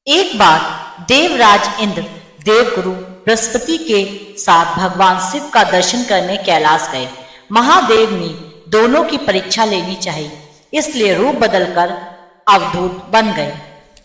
एक बार देवराज इंद्र देवगुरु बृहस्पति के साथ भगवान शिव का दर्शन करने कैलाश गए। महादेव ने दोनों की परीक्षा लेनी चाहिए, इसलिए रूप बदलकर अवधूत बन गए।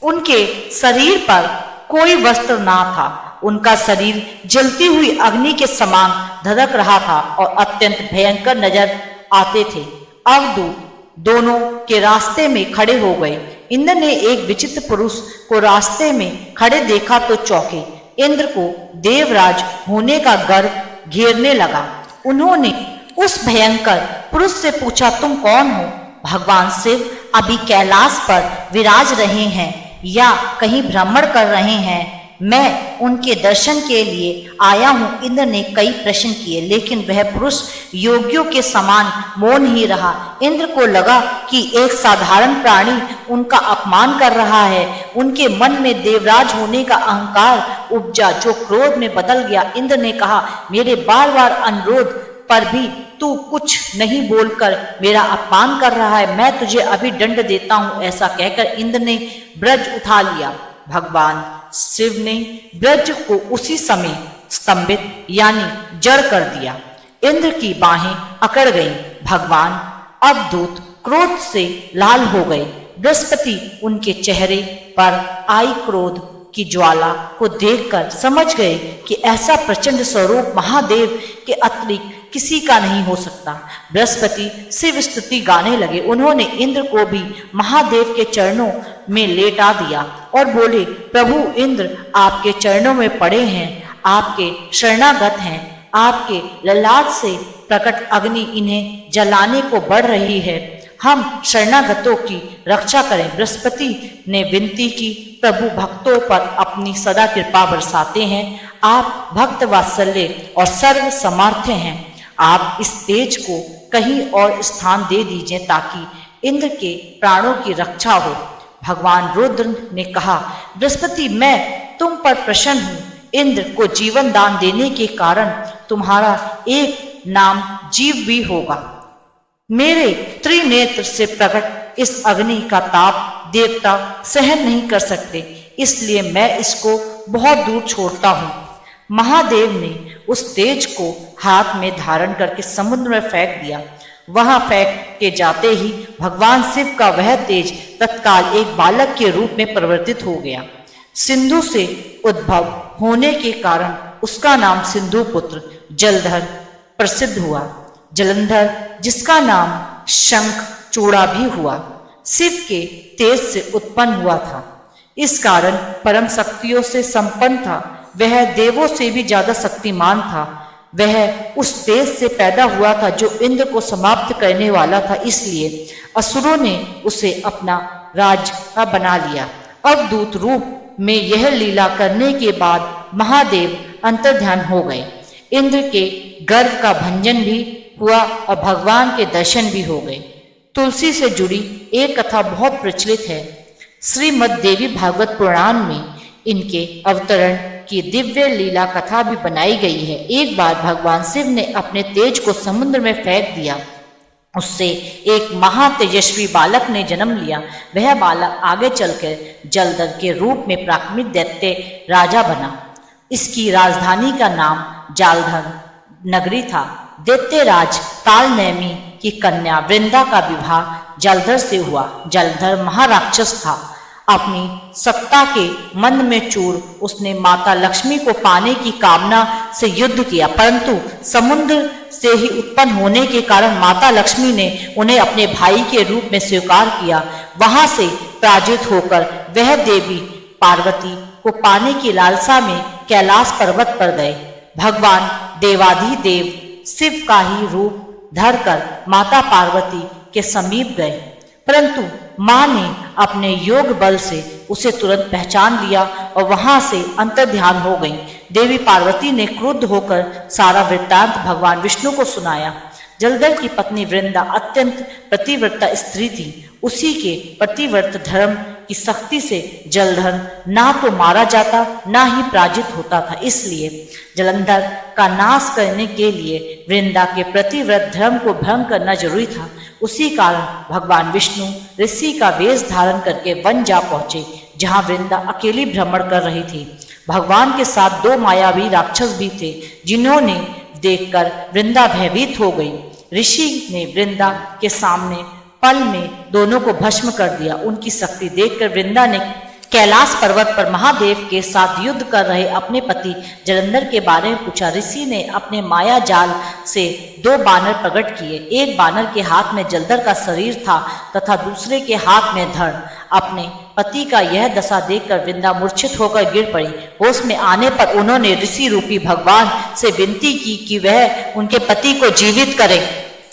उनके शरीर पर कोई वस्त्र ना था। उनका शरीर जलती हुई अग्नि के समान धधक रहा था और अत्यंत भयंकर नजर आते थे। अवधूत दोनों के रास्ते में खड़े हो गए। इंद्र ने एक विचित्र पुरुष को रास्ते में खड़े देखा तो चौंके। इंद्र को देवराज होने का गर्व घेरने लगा। उन्होंने उस भयंकर पुरुष से पूछा, तुम कौन हो? भगवान शिव अभी कैलाश पर विराज रहे हैं या कहीं भ्रमण कर रहे हैं? मैं उनके दर्शन के लिए आया हूं। इंद्र ने कई प्रश्न किए, लेकिन वह पुरुष योगियों के समान मौन ही रहा। इंद्र को लगा कि एक साधारण प्राणी उनका अपमान कर रहा है। उनके मन में देवराज होने का अहंकार उपजा, जो क्रोध में बदल गया। इंद्र ने कहा, मेरे बार बार अनुरोध पर भी तू कुछ नहीं बोलकर मेरा अपमान कर रहा है। मैं तुझे अभी दंड देता हूं। ऐसा कहकर इंद्र ने ब्रज उठा लिया। भगवान शिव ने ब्रज को उसी समय स्तंभित यानी जड़ कर दिया। इंद्र की बाहें अकड़ गईं। भगवान अवधूत क्रोध से लाल हो गए। बृहस्पति उनके चेहरे पर आई क्रोध की ज्वाला को देखकर समझ गए कि ऐसा प्रचंड स्वरूप महादेव के अतिरिक्त किसी का नहीं हो सकता। बृहस्पति शिव स्तुति गाने लगे। उन्होंने इंद्र को भी महादेव के चरणों में लेटा दिया और बोले, प्रभु इंद्र आपके चरणों में पड़े हैं, आपके शरणागत हैं। आपके ललाट से प्रकट अग्नि इन्हें जलाने को बढ़ रही है। हम शरणागतों की रक्षा करें। बृहस्पति ने विनती की, प्रभु भक्तों पर अपनी सदा कृपा बरसाते हैं। आप भक्त वात्सल्य और सर्व समर्थ हैं। आप इस तेज को कहीं और स्थान दे दीजिए ताकि इंद्र के प्राणों की रक्षा हो। भगवान रुद्र ने कहा, बृहस्पति मैं तुम पर प्रसन्न हूँ। इंद्र को जीवन दान देने के कारण तुम्हारा एक नाम जीव भी होगा। मेरे त्रिनेत्र से प्रकट इस अग्नि का ताप देवता सहन नहीं कर सकते, इसलिए मैं इसको बहुत दूर छोड़ता हूँ। महादेव ने उस तेज को हाथ में धारण करके समुद्र में फेंक दिया। वहां फेंक के जाते ही भगवान शिव का वह तेज तत्काल एक बालक के रूप में परिवर्तित हो गया। सिंधु से उद्भव होने के कारण उसका नाम सिंधु पुत्र जलधर प्रसिद्ध हुआ। जलंधर जिसका नाम शंख चूड़ा भी हुआ, शिव के तेज से उत्पन्न हुआ था। इस कारण परम शक्तियों से संपन्न था। वह देवों से भी ज्यादा शक्तिमान था। वह उस तेज से पैदा हुआ था जो इंद्र को समाप्त करने वाला था, इसलिए असुरों ने उसे अपना राजा बना लिया। अवधूत रूप में यह लीला करने के बाद महादेव अंतर्ध्यान हो गए। इंद्र के गर्व का भंजन भी हुआ और भगवान के दर्शन भी हो गए। तुलसी से जुड़ी एक कथा बहुत प्रचलित है। श्रीमद् देवी भागवत पुराण में इनके अवतरण की दिव्य लीला कथा भी बनाई गई है। एक बार भगवान शिव ने अपने तेज को समुद्र में फेंक दिया। उससे एक महातेजस्वी बालक ने जन्म लिया। वह बालक आगे चलकर जलधर के रूप में प्राकृतिक दैत्य राजा बना। इसकी राजधानी का नाम जालधर नगरी था। दैत्यराज तालनेमी की कन्या वृंदा का विवाह जलधर से हुआ। जलधर महाराक्षस था। अपनी सत्ता के मंद में चूर उसने माता लक्ष्मी को पाने की कामना से युद्ध किया, परंतु समुद्र से ही उत्पन्न होने के कारण माता लक्ष्मी ने उन्हें अपने भाई के रूप में स्वीकार किया। वहां से पराजित होकर वह देवी पार्वती को पाने की लालसा में कैलाश पर्वत पर गए। भगवान देवाधिदेव शिव का ही रूप धरकर माता पार्वती के समीप गए, परंतु मां ने अपने योग बल से उसे तुरंत पहचान लिया और वहां से अंतर्ध्यान हो गई। देवी पार्वती ने क्रुद्ध होकर सारा वृत्तांत भगवान विष्णु को सुनाया। जलधर की पत्नी वृंदा अत्यंत पतिव्रता स्त्री थी। उसी के पतिव्रत धर्म की शक्ति से जलधर ना तो मारा जाता ना ही पराजित होता था, इसलिए जलंधर का नाश करने के लिए वृंदा के प्रतिव्रत धर्म को भंग करना जरूरी था। उसी कारण भगवान विष्णु ऋषि का वेश धारण करके वन जा पहुंचे। जहां वृंदा अकेली भ्रमण कर रही थी। भगवान के साथ 2 मायावी राक्षस भी थे, जिन्होंने देखकर वृंदा भयभीत हो गई। ऋषि ने वृंदा के सामने पल में दोनों को भस्म कर दिया। उनकी शक्ति देखकर वृंदा ने कैलाश पर्वत पर महादेव के साथ युद्ध कर रहे अपने पति जलंधर के बारे में पूछा। ऋषि ने अपने माया जाल से 2 बानर प्रकट किए। एक बानर के हाथ में जलंधर का शरीर था तथा दूसरे के हाथ में धड़। अपने पति का यह दशा देखकर वृंदा मूर्छित होकर गिर पड़ी। होश में आने पर उन्होंने ऋषि रूपी भगवान से विनती की कि वह उनके पति को जीवित करें।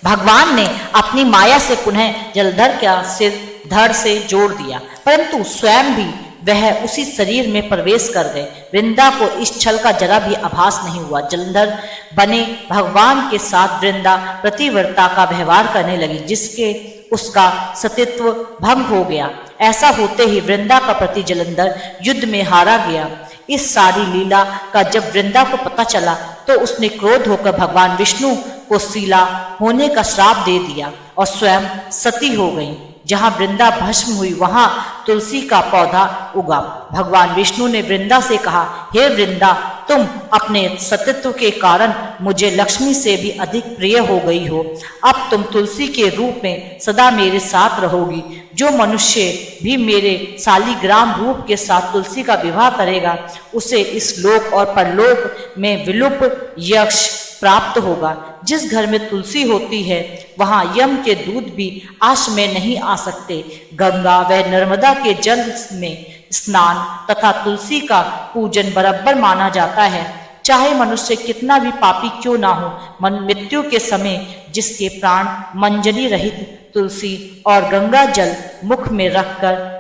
भगवान ने अपनी माया से पुनः जलंधर का सिर धड़ से जोड़ दिया, परंतु स्वयं भी वह उसी शरीर में प्रवेश कर गए। वृंदा को इस छल का जरा भी आभास नहीं हुआ। जलंधर बने भगवान के साथ वृंदा प्रतिव्रता का व्यवहार करने लगी, जिसके उसका सतीत्व भंग हो गया। ऐसा होते ही वृंदा का पति जलंधर युद्ध में हारा गया। इस सारी लीला का जब वृंदा को पता चला तो उसने क्रोध होकर भगवान विष्णु को शीला होने का श्राप दे दिया और स्वयं सती हो गई। जहां वृंदा भस्म हुई वहां तुलसी का पौधा उगा। भगवान विष्णु ने वृंदा से कहा, हे वृंदा, तुम अपने सतीत्व के कारण मुझे लक्ष्मी से भी अधिक प्रिय हो गई हो। अब तुम तुलसी के रूप में सदा मेरे साथ रहोगी। जो मनुष्य भी मेरे शालिग्राम रूप के साथ तुलसी का विवाह करेगा, उसे इस लोक और परलोक में विलुप यश प्राप्त होगा। जिस घर में तुलसी होती है वहां यम के दूत भी आश में नहीं आ सकते। गंगा व नर्मदा के जल में स्नान तथा तुलसी का पूजन बराबर माना जाता है। चाहे मनुष्य कितना भी पापी क्यों ना हो, मृत्यु के समय जिसके प्राण मंजरी रहित तुलसी और गंगा जल मुख में रखकर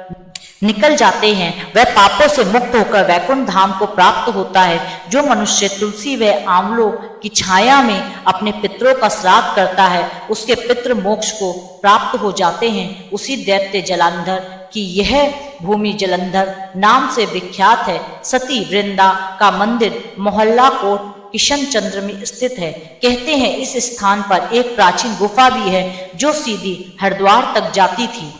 निकल जाते हैं, वह पापों से मुक्त होकर वैकुंठ धाम को प्राप्त होता है। जो मनुष्य तुलसी व आंवलों की छाया में अपने पितरों का श्राद्ध करता है, उसके पितृ मोक्ष को प्राप्त हो जाते हैं। उसी दैत्य जलंधर की यह भूमि जलंधर नाम से विख्यात है। सती वृंदा का मंदिर मोहल्ला कोट किशन चंद्र में स्थित है। कहते हैं इस स्थान पर एक प्राचीन गुफा भी है जो सीधी हरिद्वार तक जाती थी।